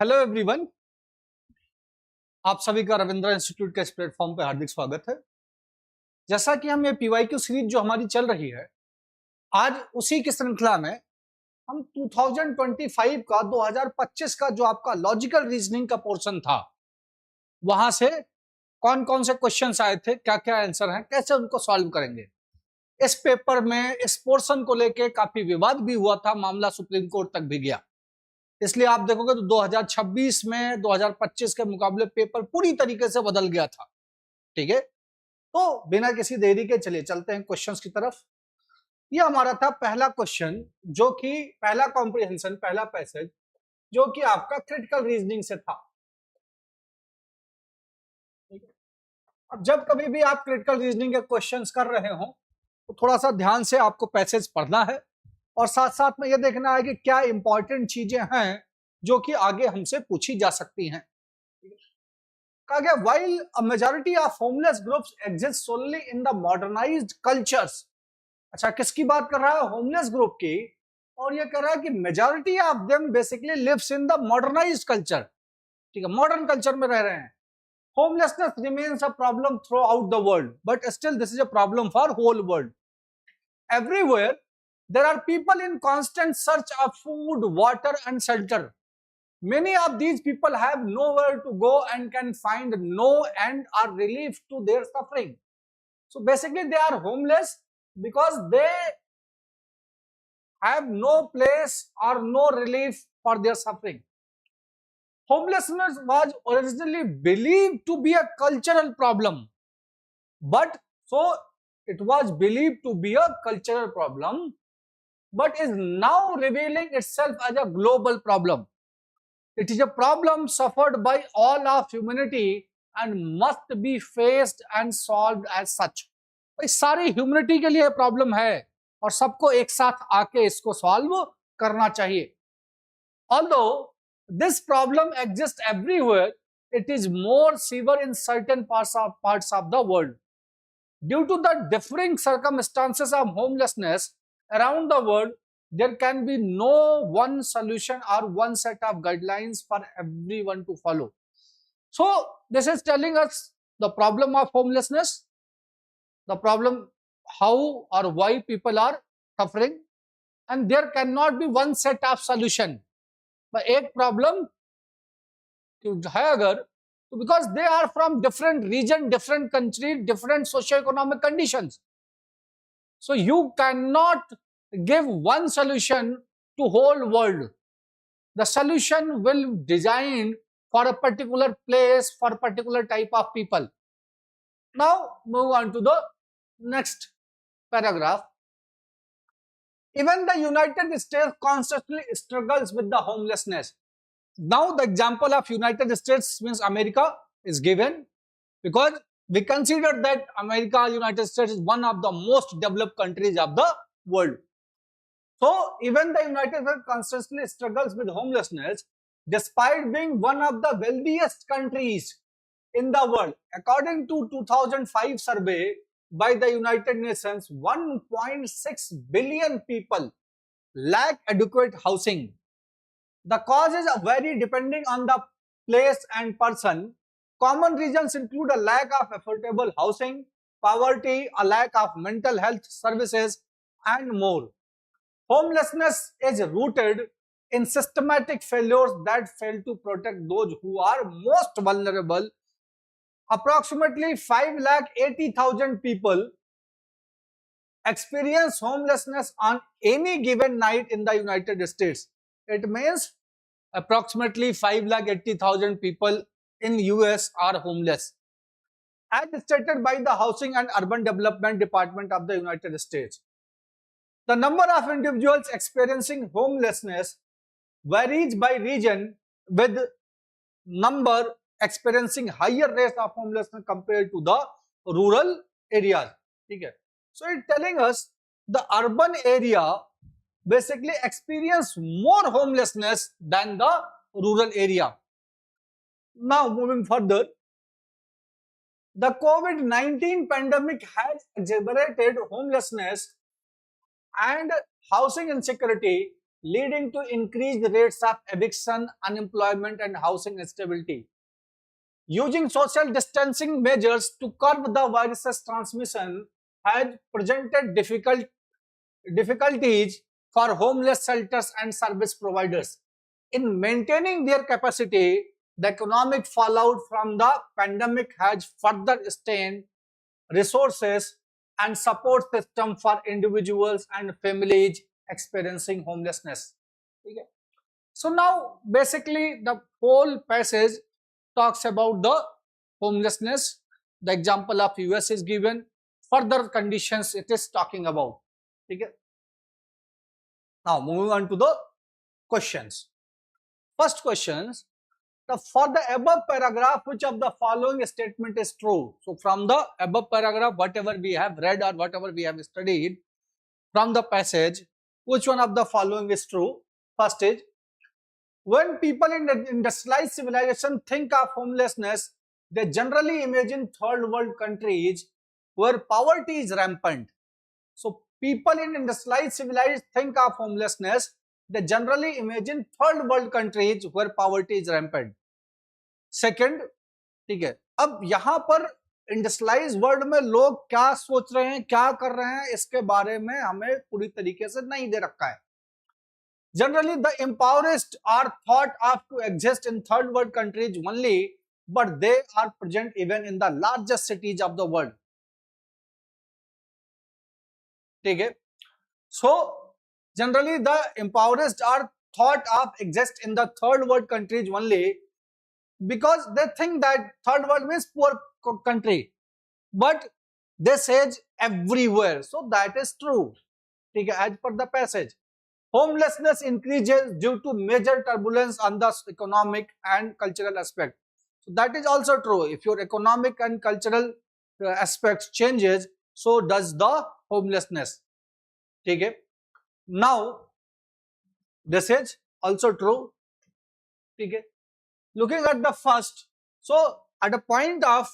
Hello everyone, आप सभी का रविंद्र इंस्टीट्यूट के इस प्लेटफॉर्म पे हार्दिक स्वागत है। जैसा कि हम ये पीवाईक्यू सीरीज जो हमारी चल रही है, आज उसी की श्रृंखला में हम 2025 का 2025 का जो आपका लॉजिकल रीजनिंग का पोर्शन था, वहां से कौन कौन से क्वेश्चंस आए थे, क्या क्या आंसर हैं, कैसे उनको सॉल्व करेंगे। इस पेपर में इस पोर्शन को लेके काफी विवाद भी हुआ था, मामला सुप्रीम कोर्ट तक भी गया। इसलिए आप देखोगे तो 2026 में 2025 के मुकाबले पेपर पूरी तरीके से बदल गया था। ठीक है, तो बिना किसी देरी के चलिए चलते हैं क्वेश्चंस की तरफ। ये हमारा था पहला क्वेश्चन, जो कि पहला कॉम्प्रिहेंशन, पहला पैसेज, जो कि आपका क्रिटिकल रीजनिंग से था। अब जब कभी भी आप क्रिटिकल रीजनिंग के क्वेश्चंस कर रहे हो तो थोड़ा सा ध्यान से आपको पैसेज पढ़ना है और साथ साथ में यह देखना है कि क्या इंपॉर्टेंट चीजें हैं जो कि आगे हमसे पूछी जा सकती हैं। कहा गया, while a majority of homeless groups exist solely in the modernized cultures। अच्छा, किसकी बात कर रहा है? होमलेस ग्रुप की। और ये कह रहा है कि majority of them basically lives in the modernized culture. ठीक है, मॉडर्न कल्चर में रह रहे हैं। Homelessness remains a problem throughout the world, but still this is a problem for whole world. Everywhere there are people in constant search of food, water and shelter. Many of these people have nowhere to go and can find no end or relief to their suffering. So basically they are homeless because they have no place or no relief for their suffering. Homelessness was originally believed to be a cultural problem, but it was believed to be a cultural problem, but is now revealing itself as a global problem. It is a problem suffered by all of humanity and must be faced and solved as such. इस सारी humanity के लिए problem है और सबको एक साथ आके इसको सॉल्व करना चाहिए। Although this problem exists everywhere, it is more severe in certain parts of the world. Due to the differing circumstances of homelessness around the world, there can be no one solution or one set of guidelines for everyone to follow. So this is telling us the problem of homelessness, the problem how or why people are suffering, and there cannot be one set of solution. but एक problem है अगर, तो because they are from different region, different country, different socio-economic conditions, so you cannot give one solution to whole world. The solution will be designed for a particular place, for a particular type of people. Now move on to the next paragraph. Even the United States constantly struggles with the homelessness. Now the example of United States means America is given because we consider that United States is one of the most developed countries of the world. So even the United States constantly struggles with homelessness despite being one of the wealthiest countries in the world. According to 2005 survey by the United Nations, 1.6 billion people lack adequate housing. The causes vary depending on the place and person. Common reasons include a lack of affordable housing, poverty, a lack of mental health services, and more. Homelessness is rooted in systematic failures that fail to protect those who are most vulnerable. Approximately 5,80,000 people experience homelessness on any given night in the United States. It means approximately 5,80,000 people in US are homeless, as stated by the Housing and Urban Development Department of the United States. The number of individuals experiencing homelessness varies by region, with number experiencing higher rates of homelessness compared to the rural areas. Okay. So it's telling us the urban area basically experience more homelessness than the rural area. Now moving further, the COVID-19 pandemic has exacerbated homelessness and housing insecurity leading to increased rates of eviction, unemployment, and housing instability. Using social distancing measures to curb the virus's transmission has presented difficulties for homeless shelters and service providers in maintaining their capacity. The economic fallout from the pandemic has further strained resources and support system for individuals and families experiencing homelessness. Okay. So now basically the whole passage talks about the homelessness. The example of US is given. Further conditions it is talking about. Okay. Now moving on to the questions. First questions. For the above paragraph, which of the following statement is true? So from the above paragraph, whatever we have read or whatever we have studied from the passage, which one of the following is true? First is, when people in the industrialized civilization think of homelessness, they generally imagine third world countries where poverty is rampant. So people in industrialized civilized think of homelessness, they generally imagine third world countries where poverty is rampant. Second, ठीक है, अब यहां पर industrialise world में लोग क्या सोच रहे हैं, क्या कर रहे हैं, इसके बारे में हमें पूरी तरीके से नहीं दे रखा है. Generally the impoverished are thought of to exist in third world countries only, but they are present even in the largest cities of the world. ठीक है, so generally the impoverished are thought of exist in the third world countries only because they think that third world means poor country, but they say everywhere. So that is true. ठीक है, as per the passage, homelessness increases due to major turbulence on the economic and cultural aspect. So that is also true. If your economic and cultural aspects changes, so does the homelessness. ठीक है, now this is also true. ठीक है, looking at the first, so at a point of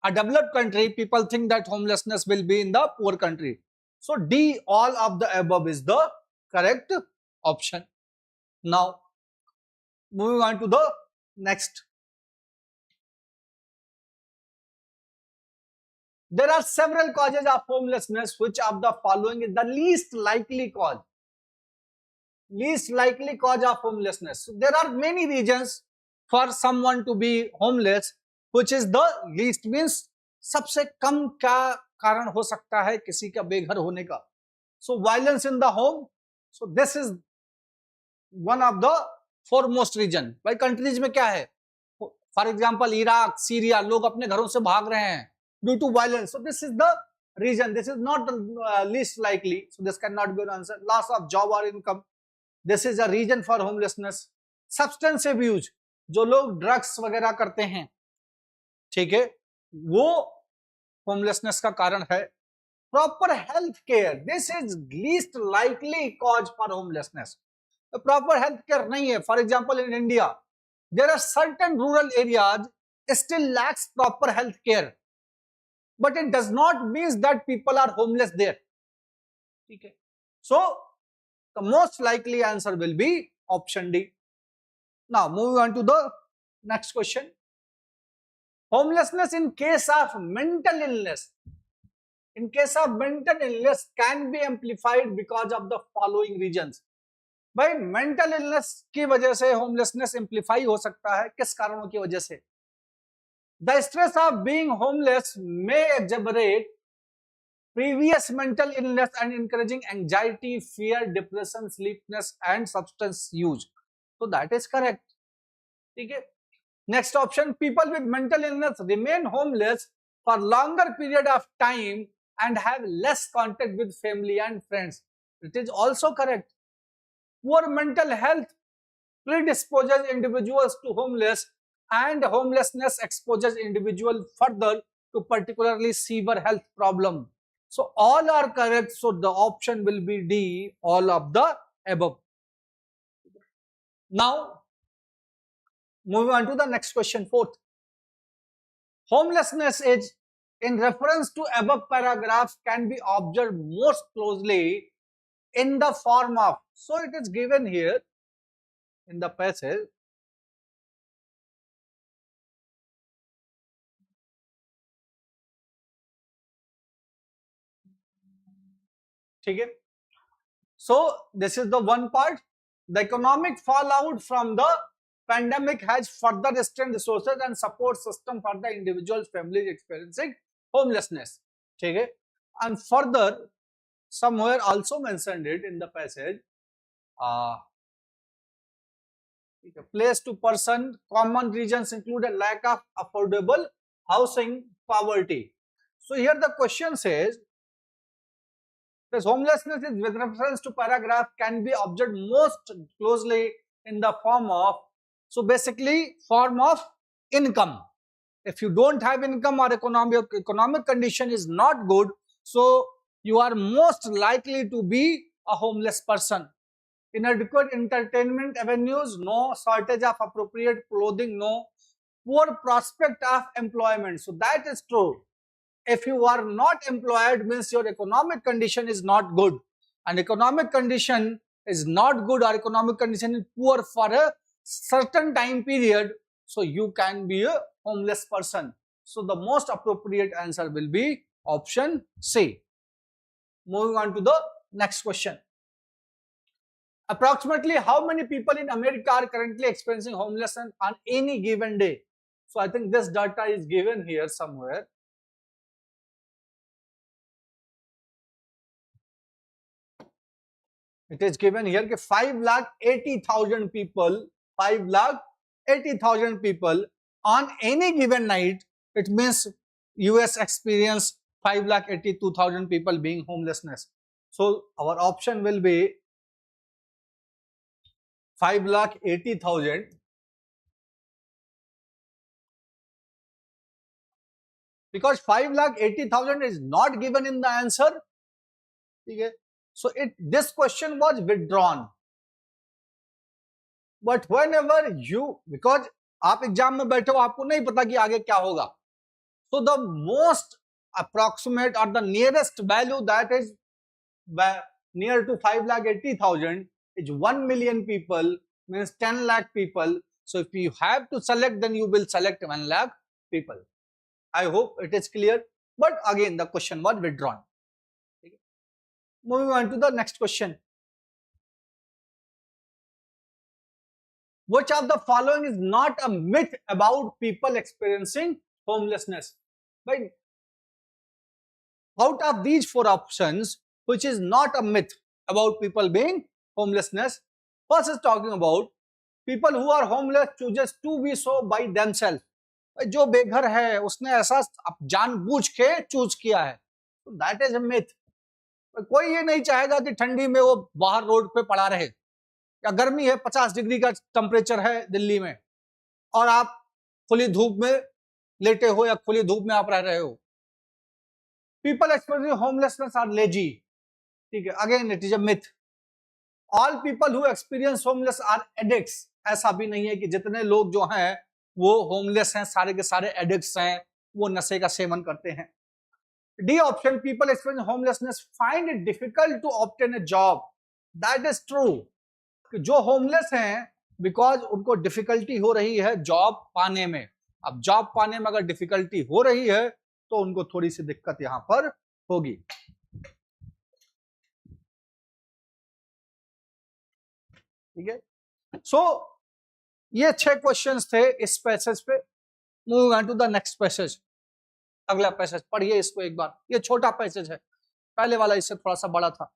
a developed country, people think that homelessness will be in the poor country. So D, all of the above is the correct option. Now moving on to the next. There are several causes of homelessness. Which of the following is the least likely cause? Least likely cause of homelessness. So there are many reasons for someone to be homeless. Which is the least means सबसे कम क्या कारण हो सकता है किसी का बेघर होने का? So violence in the home. So this is one of the foremost reason. भाई countries में क्या है? For example, Iraq, Syria, लोग अपने घरों से भाग रहे हैं due to violence. So this is the reason. This is not the least likely. So this cannot be an answer. Loss of job or income. This is a reason for homelessness. Substance abuse. जो लोग drugs वगैरह करते हैं, ठीक है, वो homelessness का कारण है. Proper health care, this is least likely cause for homelessness. Proper health care नहीं है. For example in India there are certain rural areas still lacks proper health care, but it does not means that people are homeless there. ठीक है, so the most likely answer will be option D. Now moving on to the next question. Homelessness in case of mental illness. In case of mental illness can be amplified because of the following reasons. भाई mental illness की वजह से homelessness amplify हो सकता है. किस कारणों की वजह से? The stress of being homeless may exacerbate previous mental illness and encouraging anxiety, fear, depression, sleepiness and substance use. So that is correct. ठीक है, next option, people with mental illness remain homeless for longer period of time and have less contact with family and friends. It is also correct. Poor mental health predisposes individuals to homeless, and homelessness exposes individual further to particularly severe health problem. So all are correct. So the option will be D, all of the above. Now moving on to the next question, fourth. Homelessness is in reference to above paragraphs can be observed most closely in the form of, so it is given here in the passage. ठीक है? So this is the one part. The economic fallout from the pandemic has further strained resources and support system for the individuals, families experiencing homelessness. Okay? And further, somewhere also mentioned it in the passage. Place to person, common regions include a lack of affordable housing, poverty. So here the question says, this homelessness is with reference to paragraph can be observed most closely in the form of, so basically form of income. If you don't have income or economic condition is not good, so you are most likely to be a homeless person. Inadequate entertainment avenues, no. Shortage of appropriate clothing, no. Poor prospect of employment. So that is true. If you are not employed, means your economic condition is not good, and economic condition is not good or economic condition is poor for a certain time period, so you can be a homeless person. So the most appropriate answer will be option C. Moving on to the next question. Approximately how many people in America are currently experiencing homelessness on any given day? So I think this data is given here somewhere. It is given here that 5,80,000 people, 5,80,000 people on any given night. It means US experience 5,82,000 people being homelessness. So our option will be 5,80,000 because 5,80,000 is not given in the answer. Okay. So this question was withdrawn. But whenever you, because आप exam में बैठे हो, आपको नहीं पता कि आगे क्या होगा, so the most approximate or the nearest value that is near to 5,80,000 is 1 million people, means 10 lakh people. So if you have to select, then you will select 1 lakh people. I hope it is clear. But again, the question was withdrawn. Moving on to the next question. Which of the following is not a myth about people experiencing homelessness? Right? Out of these four options, which is not a myth about people being homelessness? First is talking about people who are homeless chooses to be so by themselves. जो बेघर है उसने ऐसा जानबूझ के choose किया है, तो दैट इज अ मिथ. कोई ये नहीं चाहेगा कि ठंडी में वो बाहर रोड पे पड़ा रहे, या गर्मी है 50 डिग्री का टेम्परेचर है दिल्ली में और आप खुली धूप में लेटे हो या खुली धूप में आप रह रहे हो. People experiencing homelessness are lazy. ठीक है, again it is a myth. All people who experience homeless are addicts. ऐसा भी नहीं है कि जितने लोग जो हैं वो होमलेस हैं सारे के सारे एडिक्ट्स हैं, वो नशे का सेवन करते हैं. D option, people experience homelessness find it difficult to obtain a job. That is true. जो होमलेस हैं बिकॉज उनको डिफिकल्टी हो रही है जॉब पाने में. अब जॉब पाने में अगर डिफिकल्टी हो रही है तो उनको थोड़ी सी दिक्कत यहां पर होगी. ठीक है, सो ये 6 क्वेश्चंस थे इस पैसेज पे. Moving on to the next passage. अगला पैसेज पढ़िए इसको एक बार. ये छोटा पैसेज है, पहले वाला इससे थोड़ा सा बड़ा था.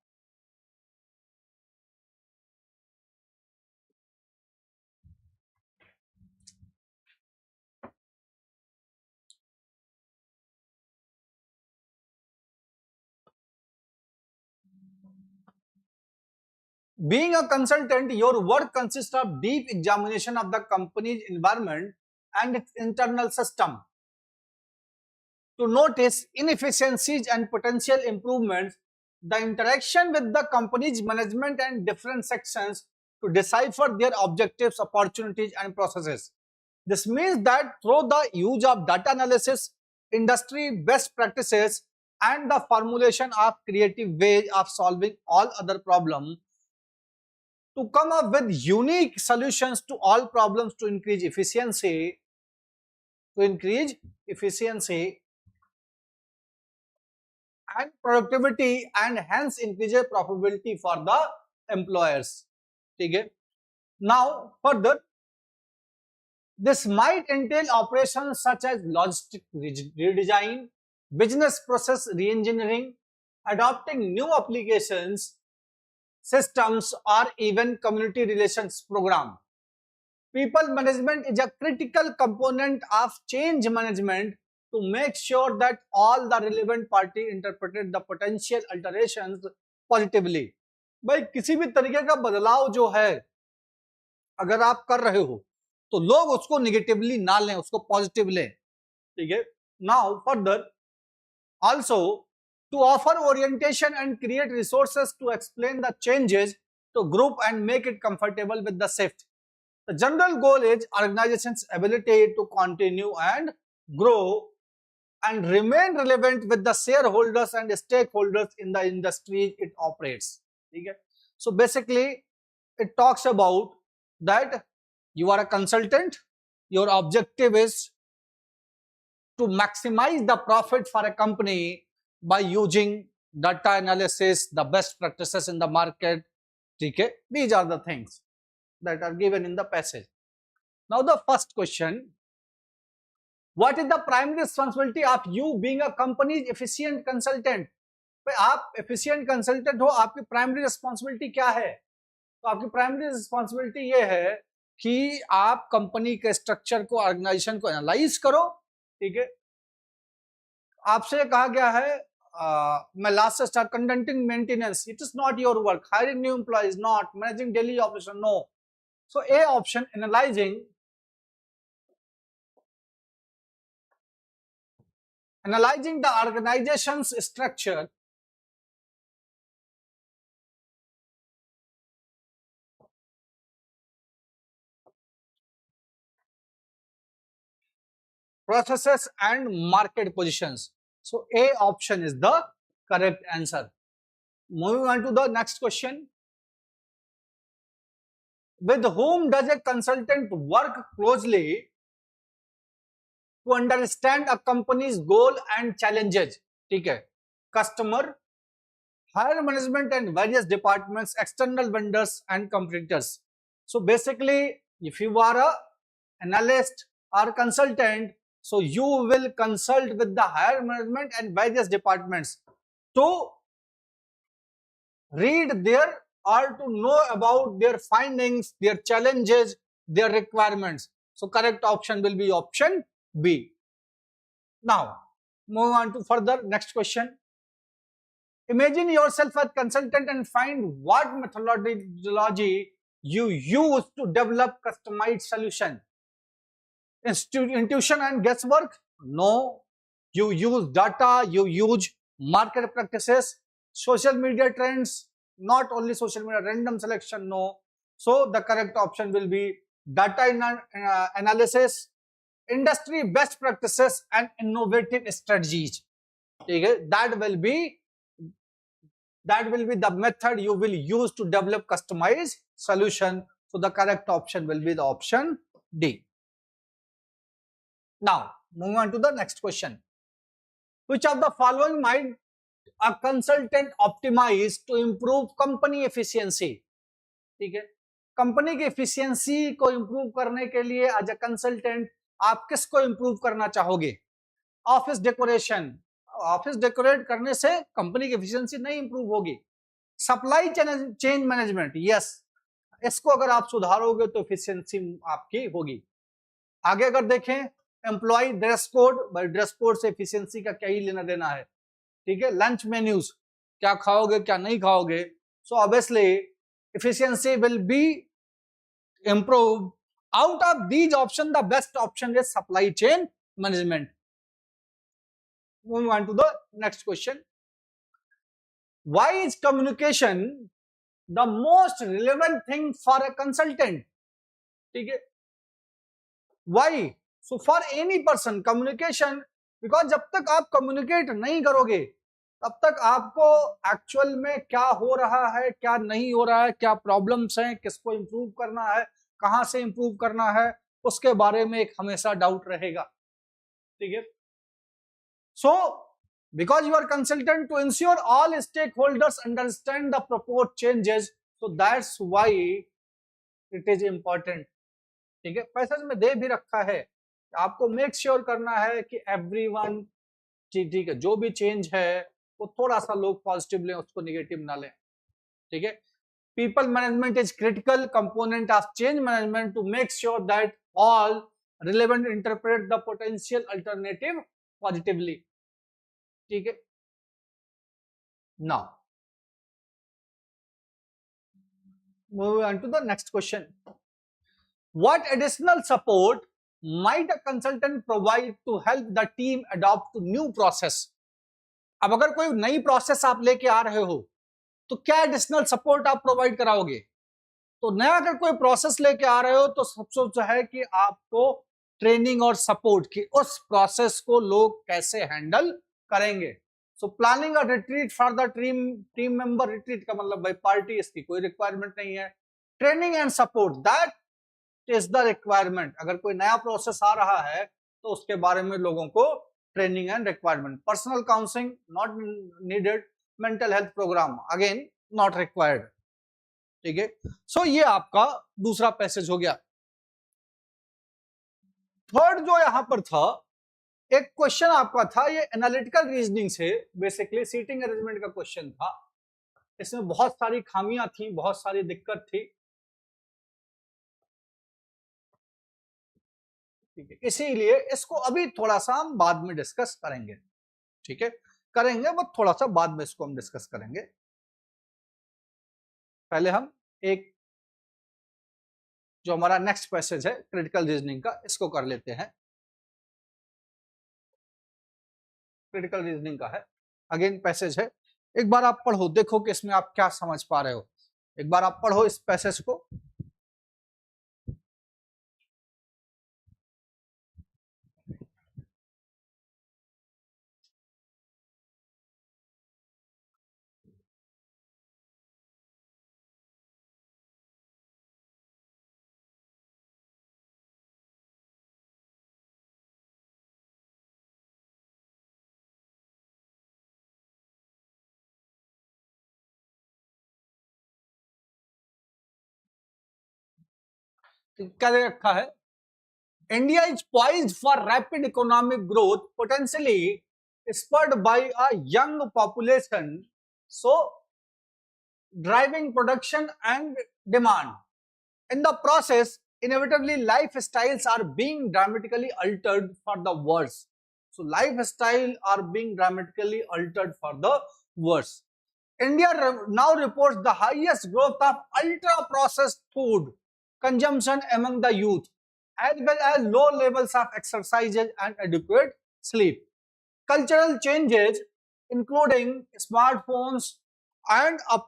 Being a consultant, your work consists of deep examination of the company's environment and its internal system to notice inefficiencies and potential improvements, the interaction with the company's management and different sections to decipher their objectives, opportunities, and processes. This means that through the use of data analysis, industry best practices, and the formulation of creative ways of solving all other problems, to come up with unique solutions to all problems to increase efficiency, and productivity, and hence increase profitability for the employers. Okay. Now further, this might entail operations such as logistic redesign, business process reengineering, adopting new applications, systems, or even community relations program. People management is a critical component of change management to make sure that all the relevant party interpreted the potential alterations positively. भाई किसी भी तरीके का बदलाव जो है अगर आप कर रहे हो तो लोग उसको निगेटिवली ना लें, उसको पॉजिटिव लें. ठीक है. Now further also to offer orientation and create resources to explain the changes to group and make it comfortable with the shift. The general goal is organization's ability to continue and grow and remain relevant with the shareholders and stakeholders in the industry it operates. Okay? So basically it talks about that you are a consultant, your objective is to maximize the profit for a company by using data analysis, the best practices in the market. Okay? These are the things that are given in the passage. Now the first question, what is the primary responsibility of you being a company's efficient consultant? भाई आप efficient consultant हो, आपकी primary responsibility क्या है? तो आपकी primary responsibility ये है कि आप कंपनी के स्ट्रक्चर को, ऑर्गेनाइजेशन को एनालाइज करो. ठीक है. आपसे कहा गया है मैं लास्ट से start conducting maintenance, it is not your work. Hiring new employees not. Managing daily operation no. So a option, analyzing the organization's structure, processes and market positions. So A option is the correct answer. Moving on to the next question. With whom does a consultant work closely to understand a company's goal and challenges? ठीक है. Customer, higher management and various departments, external vendors and competitors. So basically, if you are a analyst or consultant, so you will consult with the higher management and various departments to read their or to know about their findings, their challenges, their requirements. So correct option will be option B. Now, move on to further next question. Imagine yourself as consultant and find what methodology you use to develop customized solution. Intuition and guesswork? No. You use data, you use market practices, social media trends, not only social media, random selection, no. So the correct option will be data analysis, industry best practices and innovative strategies. Okay? That will be the method you will use to develop customized solution. So the correct option will be the option D. Now, moving on to the next question. Which of the following might a consultant optimize to improve company efficiency? ठीक है. Company की efficiency को improve करने के लिए as a consultant आप किसको improve करना चाहोगे? Office decoration. ऑफिस डेकोरेट करने से कंपनी की efficiency नहीं improve होगी. सप्लाई चेन मैनेजमेंट, यस, इसको अगर आप सुधारोगे तो efficiency आपकी होगी. आगे अगर देखें एम्प्लॉय ड्रेस कोड, भाई ड्रेस कोड से एफिशिएंसी का क्या ही लेना देना है. ठीक है. लंच मेन्यूज, क्या खाओगे क्या नहीं खाओगे. So obviously efficiency will be improve. Out of these option the best option is supply chain management. Moving on to the next question. Why is communication the most relevant thing for a consultant? ठीक है. Why? So for any person communication, because जब तक आप communicate नहीं करोगे तब तक आपको एक्चुअल में क्या हो रहा है, क्या नहीं हो रहा है, क्या प्रॉब्लम्स हैं, किसको इंप्रूव करना है, कहां से इंप्रूव करना है, उसके बारे में एक हमेशा डाउट रहेगा। ठीक है। सो because you are consultant to ensure all stakeholders understand the proposed changes, so that's why it is important। ठीक है, पैसेज में दे भी रखा है, आपको मेक श्योर करना है कि एवरीवन, ठीक है, जो भी चेंज है वो थोड़ा सा लोग पॉजिटिव लें, उसको निगेटिव ना लें। ठीक है, people management is critical component of change management to make sure that all relevant interpret the potential alternative positively. ठीक है, now moving on to the next question, what additional support might a consultant provide to help the team adopt new process? अब अगर कोई नई process आप लेके आ रहे हो तो क्या एडिशनल सपोर्ट आप प्रोवाइड कराओगे? तो नया अगर कोई प्रोसेस लेके आ रहे हो तो सबसे जो है कि आपको ट्रेनिंग और सपोर्ट की उस प्रोसेस को लोग कैसे हैंडल करेंगे। So planning a retreat for the team member, retreat का मतलब भाई पार्टी, इसकी कोई रिक्वायरमेंट नहीं है। Training and support that is the requirement. अगर कोई नया प्रोसेस आ रहा है तो उसके बारे में लोगों को training and requirement. Personal counselling not needed, mental health programme again not required. ठीक है, सो ये आपका दूसरा पैसेज हो गया। थर्ड जो यहां पर था, एक क्वेश्चन आपका था, ये एनालिटिकल रीजनिंग से बेसिकली सीटिंग अरेंजमेंट का क्वेश्चन था। इसमें बहुत सारी खामियां थी, बहुत सारी दिक्कत थी। ठीक है, इसीलिए इसको अभी थोड़ा सा हम बाद में डिस्कस करेंगे। ठीक है, करेंगे, वो थोड़ा सा बाद में इसको हम डिस्कस करेंगे। पहले हम एक जो हमारा नेक्स्ट पैसेज है क्रिटिकल रीजनिंग का, इसको कर लेते हैं। क्रिटिकल रीजनिंग का है, अगेन पैसेज है, एक बार आप पढ़ो, देखो कि इसमें आप क्या समझ पा रहे हो। एक बार आप पढ़ो इस पैसेज को। क्या दे रखा है? India is poised for rapid economic growth, potentially spurred by a young population, so driving production and demand. In the process, inevitably lifestyles are being dramatically altered for the worse. So lifestyle are being dramatically altered for the worse. India now reports the highest growth of ultra processed food consumption among the youth, as well as low levels of exercise and adequate sleep. Cultural changes, including smartphones and a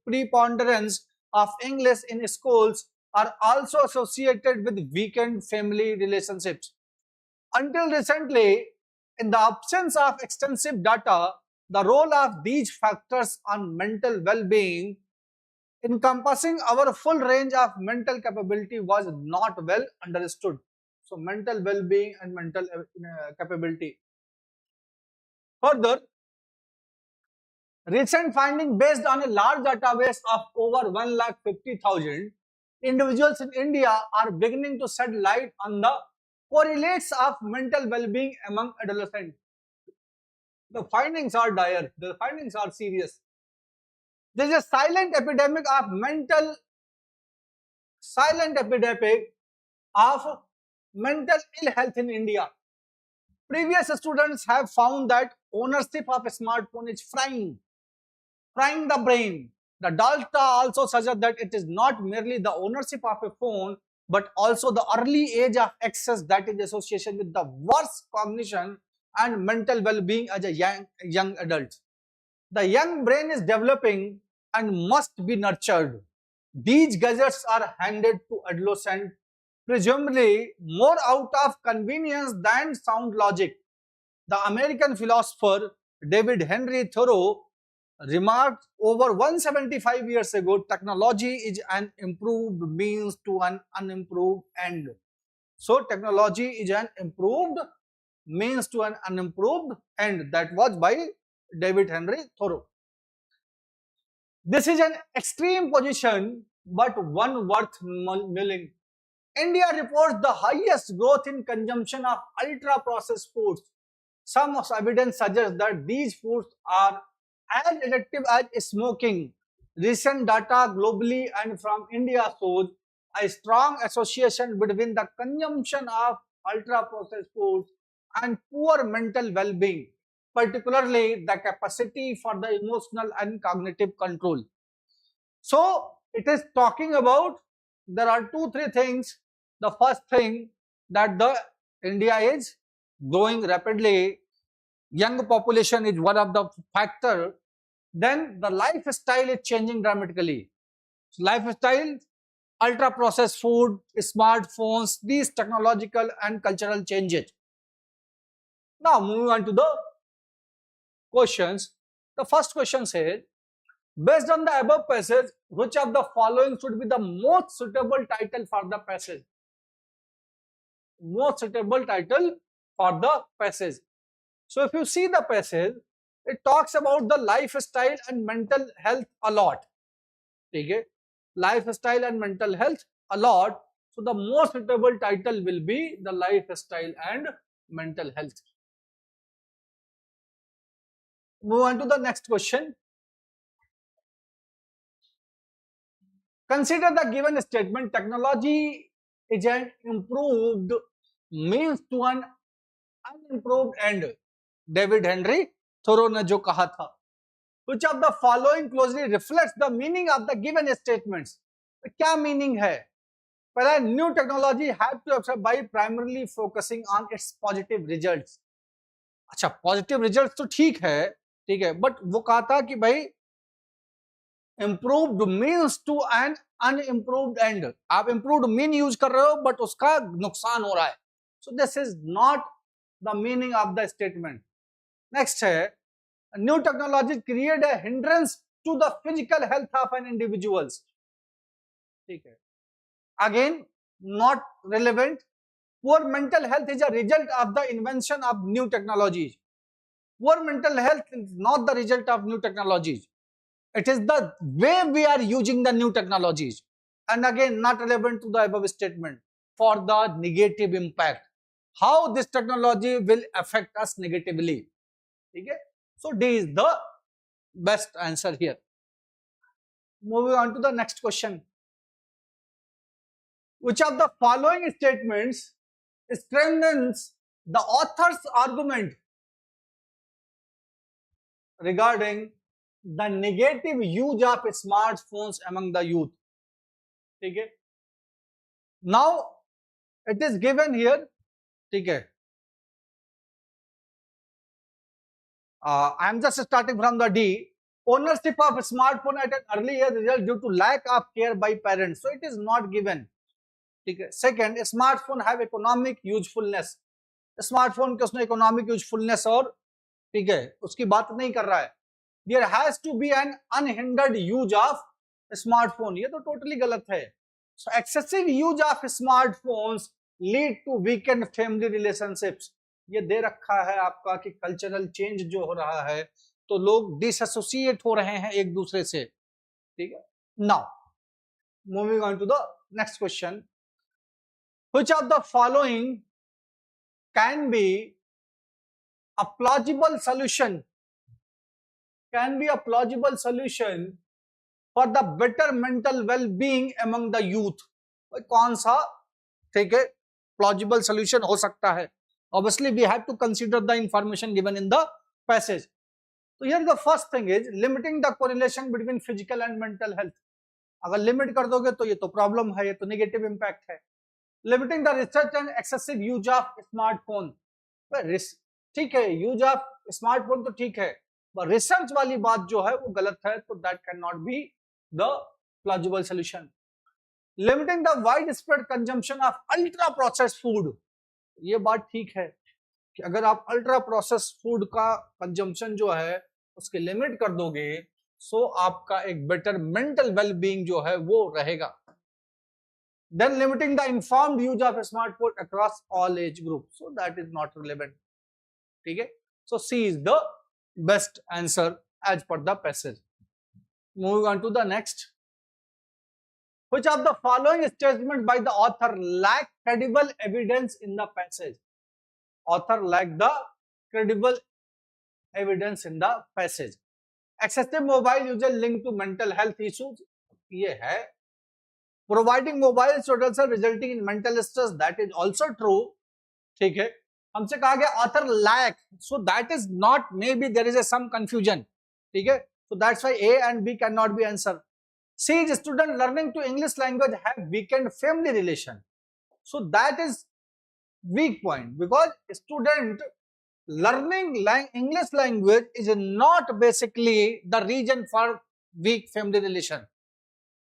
preponderance of English in schools, are also associated with weakened family relationships. Until recently, in the absence of extensive data, the role of these factors on mental well-being, encompassing our full range of mental capability, was not well understood. So, mental well-being and mental capability. Further, recent finding based on a large database of over 1,50,000 individuals in India are beginning to shed light on the correlates of mental well-being among adolescents. The findings are dire, the findings are serious. There is a silent epidemic of mental ill health in India. Previous students have found that ownership of a smartphone is frying the brain. The data also suggests that it is not merely the ownership of a phone, but also the early age of access that is associated with the worse cognition and mental well-being as a young adult. The young brain is developing and must be nurtured. These gadgets are handed to adolescents presumably more out of convenience than sound logic. The American philosopher David Henry Thoreau remarked over 175 years ago, technology is an improved means to an unimproved end. So technology is an improved means to an unimproved end. That was by David Henry Thoreau. This is an extreme position, but one worth mulling. India reports the highest growth in consumption of ultra-processed foods. Some evidence suggests that these foods are as addictive as smoking. Recent data globally and from India shows a strong association between the consumption of ultra-processed foods and poor mental well-being, particularly the capacity for the emotional and cognitive control. So it is talking about, there are 2-3 things. The first thing, that the India is growing rapidly, young population is one of the factor. Then the lifestyle is changing dramatically. Lifestyle, ultra processed food, smartphones, these technological and cultural changes. Now moving on to the questions. The first question says, based on the above passage, which of the following should be the most suitable title for the passage? Most suitable title for the passage. So if you see the passage, it talks about the lifestyle and mental health a lot. Okay? Lifestyle and mental health a lot. So the most suitable title will be the lifestyle and mental health. Move on to the next question. Consider the given statement, technology is an improved means to an unimproved end. David Henry Thoreau ने जो कहा था, which of the following closely reflects the meaning of the given statements? तो क्या meaning है? पहला, new technology have to accept by primarily focusing on its positive results. अच्छा, positive results तो ठीक है, बट वो कहा था कि भाई improved means to an unimproved end. आप improved mean यूज कर रहे हो बट उसका नुकसान हो रहा है. So this is not the meaning of the statement. Next है, new technology create a hindrance to the physical health of an individuals. ठीक है. Again, not relevant. Poor mental health is a result of the invention of new technologies. Poor mental health is not the result of new technologies. It is the way we are using the new technologies. And again, not relevant to the above statement for the negative impact. How this technology will affect us negatively. Okay? So D is the best answer here. Moving on to the next question. Which of the following statements strengthens the author's argument regarding the negative use of smartphones among the youth? Okay? Now it is given here. Okay. I am just starting from the D. Ownership of smartphone at an early age result due to lack of care by parents. So it is not given. Okay. Second, smartphone have economic usefulness. Smartphone के उसमें economic usefulness और ठीक है उसकी बात नहीं कर रहा है. There has to be an unhindered use of smartphone. ये तो totally गलत है. So excessive use of smartphones lead to weakened family relationships. ये दे रखा है आपका कि कल्चरल चेंज जो हो रहा है तो लोग डिसएसोसिएट हो रहे हैं एक दूसरे से. ठीक है. Now moving on to the next question. Which of the following can be a plausible solution for the better mental wellbeing among the youth? कौन सा ठीक है प्लॉजिबल सॉल्यूशन हो सकता है? Obviously, we have to consider the information given in the passage. So here the first thing is limiting the correlation between physical and mental health. अगर limit कर दोगे तो ये तो प्रॉब्लम है, ये तो नेगेटिव इम्पैक्ट है. Limiting the research and excessive use of smartphone. ठीक है, यूज ऑफ स्मार्टफोन तो ठीक है, पर रिसर्च वाली बात जो है वो गलत है, तो that can not be the plausible solution. Limiting the wide spread consumption of ultra processed food. ये बात ठीक है कि अगर आप अल्ट्रा प्रोसेस फूड का कंजम्पशन जो है उसकी लिमिट कर दोगे, सो आपका एक बेटर मेंटल वेलबींग जो है वो रहेगा। Then limiting the informed use of smartphone across all age groups, so that is not relevant. ठीक है, so C is the best answer as per the passage. Moving on to the next. Which of the following statement by the author lack credible evidence in the passage? Author lack the credible evidence in the passage. Excessive mobile usage linked to mental health issues, ये है. Providing mobile tutorials resulting in mental stress, that is also true. ठीक है, हमसे कहा गया author lack, so that is not, maybe there is a some confusion. ठीक है, so that's why A and B cannot be answered. C is student learning to English language have weakened family relation, so that is weak point, because student learning English language is not basically the reason for weak family relation.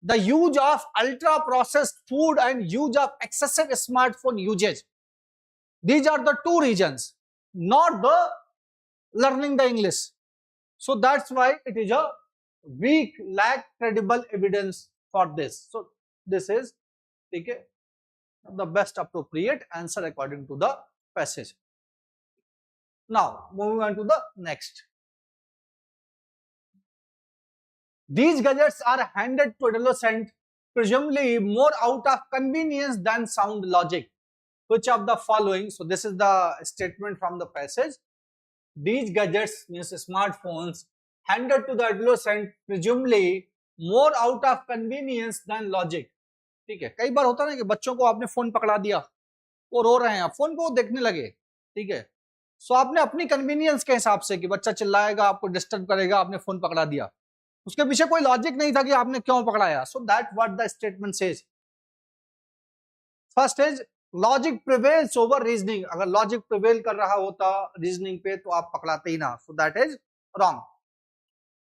The use of ultra processed food and use of excessive smartphone usage, these are the two reasons, not the learning the English. So that's why it is a weak, lack credible evidence for this. So this is okay, the best appropriate answer according to the passage. Now moving on to the next. These gadgets are handed to adolescent presumably more out of convenience than sound logic. Which of the following? So this is the statement from the passage. These gadgets, means smartphones, handed to the adolescent presumably more out of convenience than logic. ठीक है, कई बार होता है ना कि बच्चों को आपने फोन पकड़ा दिया, वो रो रहे हैं, फोन को देखने लगे, ठीक है, सो आपने अपनी कन्वीनियंस के हिसाब से कि बच्चा चिल्लाएगा, आपको डिस्टर्ब करेगा, आपने फोन पकड़ा दिया, उसके पीछे कोई लॉजिक नहीं था कि आपने क्यों पकड़ाया. So that what the statement says. First is logic prevails over reasoning. अगर लॉजिक प्रिवेल कर रहा होता रीजनिंग पे तो आप पकड़ाते ही ना. So that is wrong.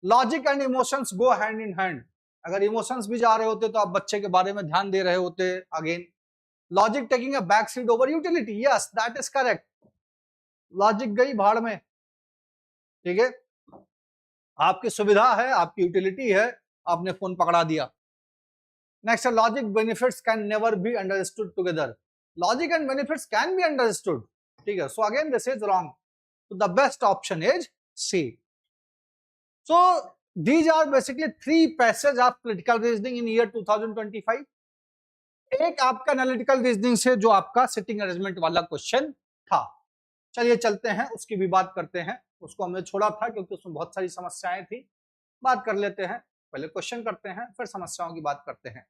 Logic and emotions go hand in hand. अगर इमोशंस भी जा रहे होते तो आप बच्चे के बारे में ध्यान दे रहे होते. Again logic taking a back seat over utility. Yes, that is correct. Logic गई भाड़ में, ठीक है, आपकी सुविधा है, आपकी यूटिलिटी है, आपने फोन पकड़ा दिया. Next, logic benefits can never be understood together. Logic and benefits can be understood, ठीक है. So again this is wrong. So the best option is C. So these are basically 3 passages of critical reasoning in year 2025. एक आपका analytical reasoning से जो आपका sitting arrangement वाला question था. चलिए चलते हैं, उसकी भी बात करते हैं. उसको हमने छोड़ा था क्योंकि उसमें बहुत सारी समस्याएं थी. बात कर लेते हैं, पहले क्वेश्चन करते हैं, फिर समस्याओं की बात करते हैं.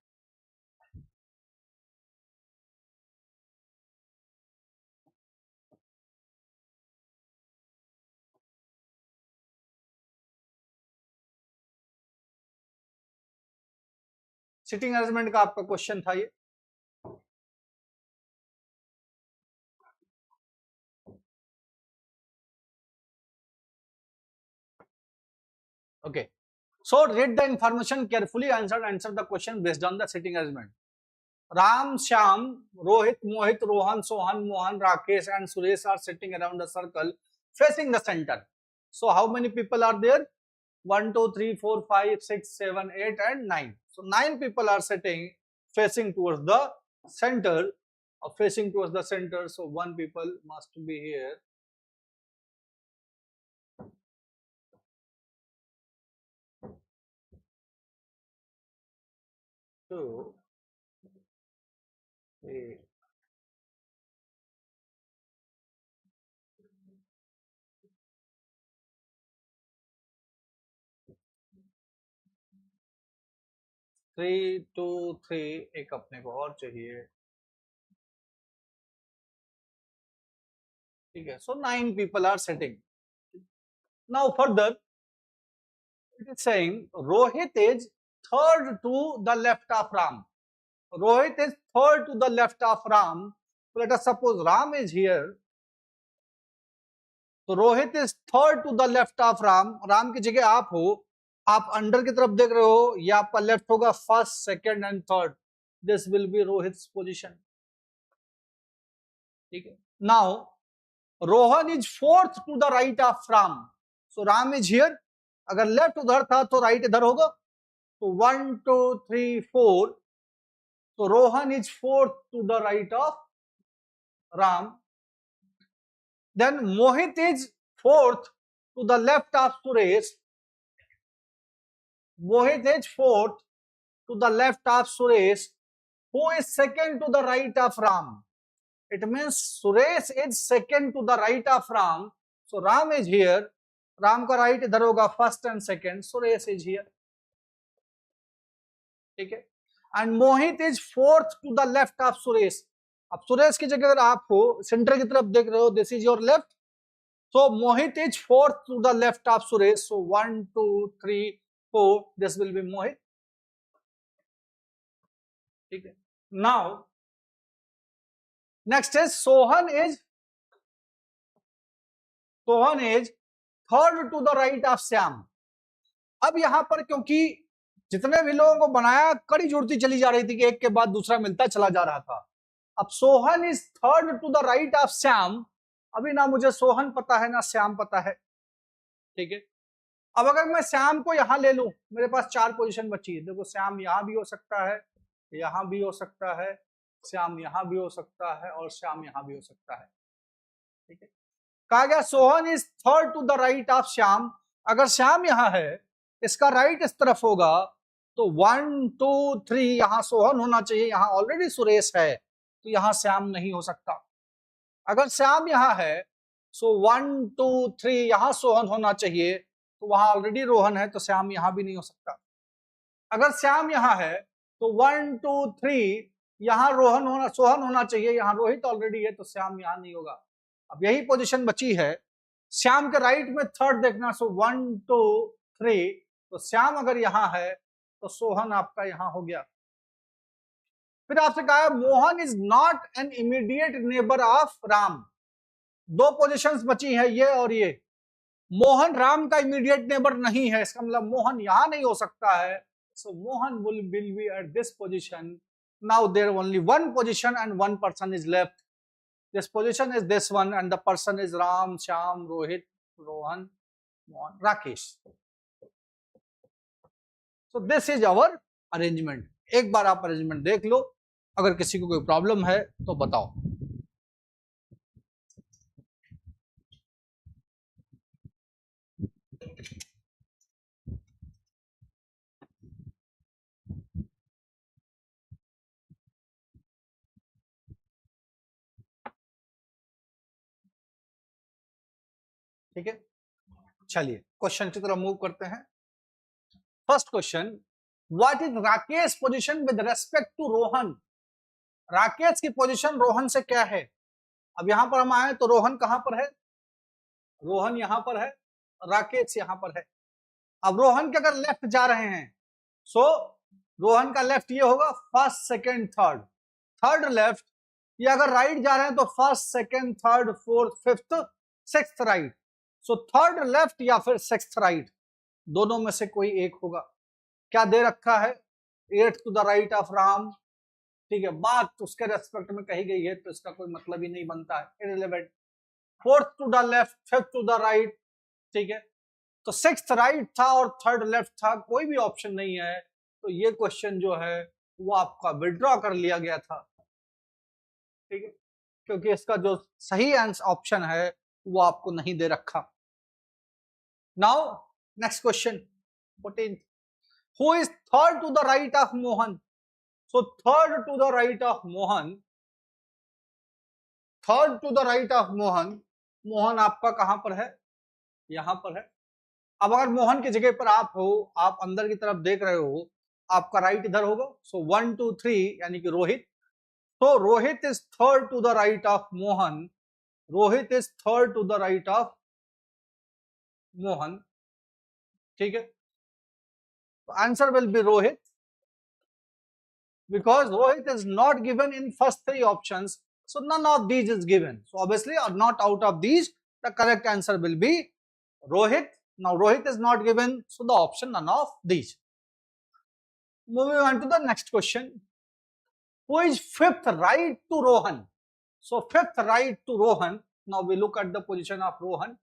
सिटिंग अरेंजमेंट का आपका क्वेश्चन था ये. Okay, so read the information carefully, answer the question based on the sitting arrangement. Ram, Shyam, Rohit, Mohit, Rohan, Sohan, Mohan, Rakesh and Suresh are sitting around a circle facing the center. So how many people are there? 1, 2, 3, 4, 5, 6, 7, 8 and 9. So 9 people are sitting facing towards the center, facing towards the center. So 1 people must be here. 2, 3, 3, 2, 3, एक अपने को और चाहिए, ठीक है. So 9 people are sitting. Now further it is saying Rohit is third to the left of Ram. Rohit is third to the left of Ram. So let us suppose Ram is here. So Rohit is third to the left of Ram. Ram की जगह आप हो, आप under की तरफ देख रहे हो, ये आपका लेफ्ट होगा, first, second and third. This will be Rohit's position, ठीक है. Now Rohan is fourth to the right of Ram. So Ram is here. अगर लेफ्ट उधर था तो राइट इधर होगा. तो 1 2 3 4. So Rohan is fourth to the right of Ram. Then Mohit is fourth to the left of Suresh. Mohit is fourth to the left of Suresh, who is second to the right of Ram. It means Suresh is second to the right of Ram. So Ram is here. Ram का right इधर होगा, first and second. Suresh is here. ठीक है. And Mohit is fourth to the left of Suresh. अब सुरेश की जगह अगर आप हो, सेंटर की तरफ देख रहे हो, this is your left. So Mohit is fourth to the left of Suresh. So 1 2 3 4. This will be Mohit. ठीक है. Now next is Sohan is third to the right of Syam. अब यहां पर क्योंकि जितने भी लोगों को बनाया कड़ी जुड़ती चली जा रही थी कि एक के बाद दूसरा मिलता चला जा रहा था. अब Sohan is third to the right of Shyam. अभी ना मुझे सोहन पता है ना श्याम पता है. ठीक है. अब अगर मैं श्याम को यहां ले लूं, मेरे पास 4 पोजीशन बची है. देखो श्याम यहां भी हो सकता है, यहां भी हो सकता है, श्याम यहां भी हो सकता है और श्याम यहां भी हो सकता है. ठीक है. कहा गया Sohan is third to the right of Shyam. अगर श्याम यहां है, इसका राइट इस तरफ होगा, तो 1 2 3 यहां सोहन होना चाहिए. यहां ऑलरेडी सुरेश है तो यहां श्याम नहीं हो सकता. अगर श्याम यहां है, सो 1 2 3 यहां सोहन होना चाहिए, तो वहां ऑलरेडी रोहन है तो श्याम यहां भी नहीं हो सकता. अगर श्याम यहां है तो 1 2 3 यहां सोहन होना चाहिए, यहां रोहित ऑलरेडी है तो श्याम यहां नहीं होगा. अब यही पोजीशन बची है. श्याम के राइट में थर्ड देखना. सो 1 2 3. तो श्याम अगर यहां है तो सोहन आपका यहां हो गया. फिर आपसे कहा Mohan is not an immediate neighbour of Ram. 2 positions बची हैं, ये और ये. मोहन राम का इमीडिएट नेबर नहीं है, इसका मतलब मोहन यहां नहीं हो सकता है. So Mohan will be at this position. Now there only 1 position and 1 person is left. This position is this one and the person is Ram, Shyam, Rohit, Rohan, Mohan, Rakesh. So this is our arrangement. एक बार आप अरेंजमेंट देख लो. अगर किसी को कोई प्रॉब्लम है तो बताओ. ठीक है. चलिए क्वेश्चन की तरफ मूव करते हैं. First question, what is Rakesh position with respect to Rohan. Rakesh की पोजीशन रोहन से क्या है. अब यहां पर हम आए तो रोहन कहां पर है, रोहन यहां पर है, राकेश यहां पर है. अब रोहन के अगर लेफ्ट जा रहे हैं, सो रोहन का लेफ्ट ये होगा, first second third. Third left. ये अगर राइट जा रहे हैं तो first second third fourth fifth sixth right. So third left या फिर सिक्स्थ राइट, दोनों में से कोई एक होगा. क्या दे रखा है, 8 to the right of Ram. ठीक है. बात उसके रेस्पेक्ट में कही गई है तो इसका कोई मतलब ही नहीं बनता है, irrelevant. 4th to the left, 5th to the right. ठीक है. तो 6th राइट था और 3rd लेफ्ट था, कोई भी ऑप्शन नहीं है. तो ये क्वेश्चन जो है वो आपका विड्रॉ कर लिया गया था. ठीक है. क्योंकि इसका जो सही ऑप्शन है वो आपको नहीं दे रखा. Now next question 14. Who is third to the right of Mohan? So third to the right of Mohan, third to the right of Mohan. Mohan आपका कहां पर है, यहां पर है. अब अगर मोहन की जगह पर आप हो, आप अंदर की तरफ देख रहे हो, आपका राइट इधर होगा. सो 1 2 3 यानी कि रोहित. तो Rohit is third to the right of Mohan. Rohit is third to the right of Mohan. ठीक है. Answer will be Rohit, because Rohit is not given in first 3 options, so none of these is given. So obviously, or not out of these, the correct answer will be Rohit. Now Rohit is not given, so the option none of these. Moving on to the next question. Who is 5th right to Rohan? So 5th right to Rohan. Now we look at the position of Rohan.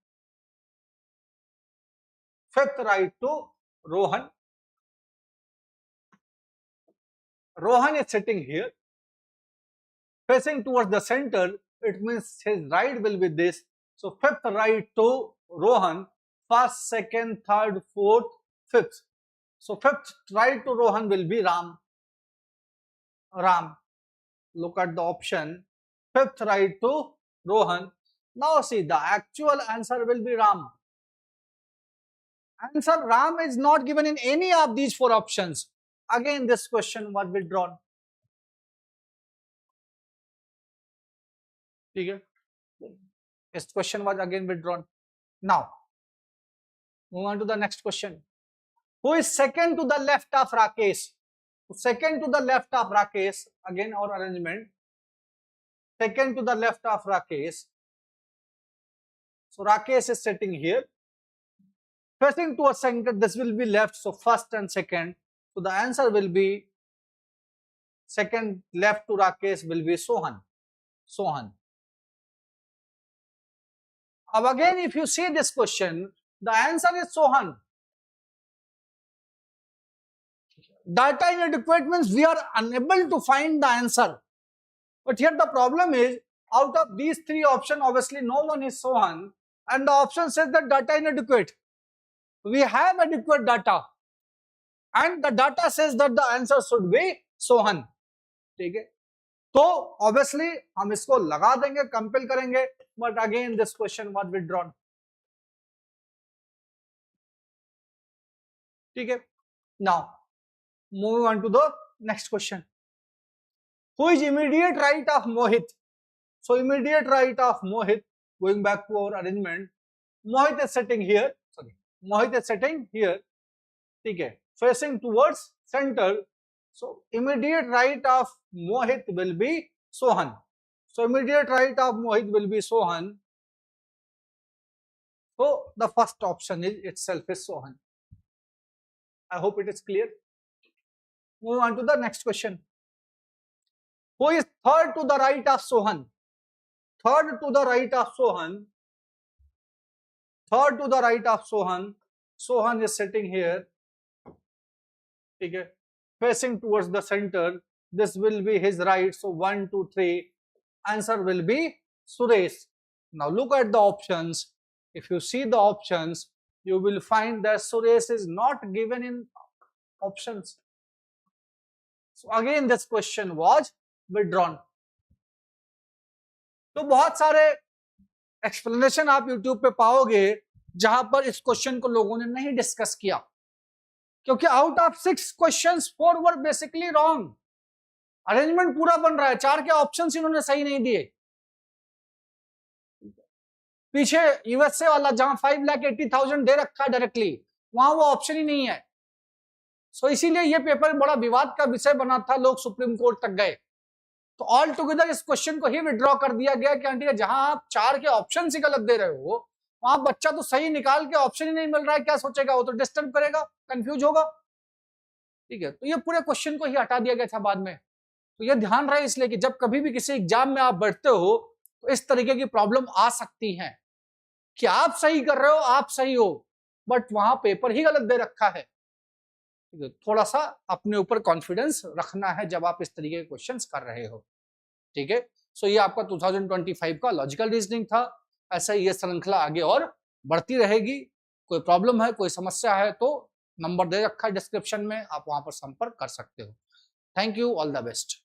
Fifth right to Rohan. Rohan is sitting here, facing towards the center. It means his right will be this. So fifth right to Rohan, first, second, third, fourth, fifth. So fifth right to Rohan will be Ram. Ram. Look at the option. Fifth right to Rohan. Now see, the actual answer will be Ram. Answer Ram is not given in any of these four options. Again, this question was withdrawn. Okay. This question was again withdrawn. Now, move on to the next question. Who is second to the left of Rakesh? Second to the left of Rakesh, again our arrangement. Second to the left of Rakesh. So Rakesh is sitting here. Facing towards center, this will be left. So first and second. So the answer will be second left to Rakesh will be Sohan. Sohan. Now again, if you see this question, the answer is Sohan. Data inadequate means we are unable to find the answer. But here the problem is, out of these three options, obviously no one is Sohan, and the option says that data inadequate. We have adequate data, and the data says that the answer should be Sohan. ठीक है? तो obviously हम इसको लगा देंगे, compel करेंगे, but again this question was withdrawn. ठीक है? Now, moving on to the next question. Who is immediate right of Mohit? So immediate right of Mohit, going back to our arrangement, Mohit is sitting here. Mohit is sitting here. Okay, facing towards center. So immediate right of Mohit will be Sohan. So immediate right of Mohit will be Sohan. So the first option is itself is Sohan. I hope it is clear. Move on to the next question. Who is third to the right of Sohan? Third to the right of Sohan. Third to the right of Sohan. Sohan is sitting here. Okay. Facing towards the center. This will be his right. So 1, 2, 3. Answer will be Suresh. Now look at the options. If you see the options, you will find that Suresh is not given in options. So again this question was withdrawn. तो बहुत सारे explanation आप YouTube पे पाओगे जहां पर इस question को लोगों ने नहीं डिस्कस किया, क्योंकि out of 6 questions 4 were basically wrong. Arrangement पूरा बन रहा है, 4 के ऑप्शंस इन्होंने सही नहीं दिए. पीछे यूएसए वाला जहां 5,80,000 दे रखा है डायरेक्टली, वहां वो ऑप्शन ही नहीं है. सो इसीलिए ये पेपर बड़ा विवाद का विषय बना था, लोग सुप्रीम कोर्ट तक गए. तो ऑल टुगेदर इस क्वेश्चन को ही विड्रॉ कर दिया गया कि आंटी जहां आप 4 के ऑप्शन ही गलत दे रहे हो, वहां बच्चा तो सही निकाल के ऑप्शन ही नहीं मिल रहा है, क्या सोचेगा? वो तो डिस्टर्ब करेगा, कंफ्यूज होगा. ठीक है, तो ये पूरे क्वेश्चन को ही हटा दिया गया था बाद में. तो ये ध्यान रहे इसलिए कि जब कभी भी किसी एग्जाम में आप बैठते हो तो इस तरीके की प्रॉब्लम आ सकती है कि आप सही कर रहे हो, आप सही हो, बट वहां पेपर ही गलत दे रखा है. थोड़ा सा अपने ऊपर कॉन्फिडेंस रखना है जब आप इस तरीके के क्वेश्चंस कर रहे हो. ठीक है, सो ये आपका 2025 का लॉजिकल रीजनिंग था. ऐसा ही ये श्रृंखला आगे और बढ़ती रहेगी. कोई प्रॉब्लम है, कोई समस्या है तो नंबर दे रखा है डिस्क्रिप्शन में, आप वहां पर संपर्क कर सकते हो. Thank you, all the best.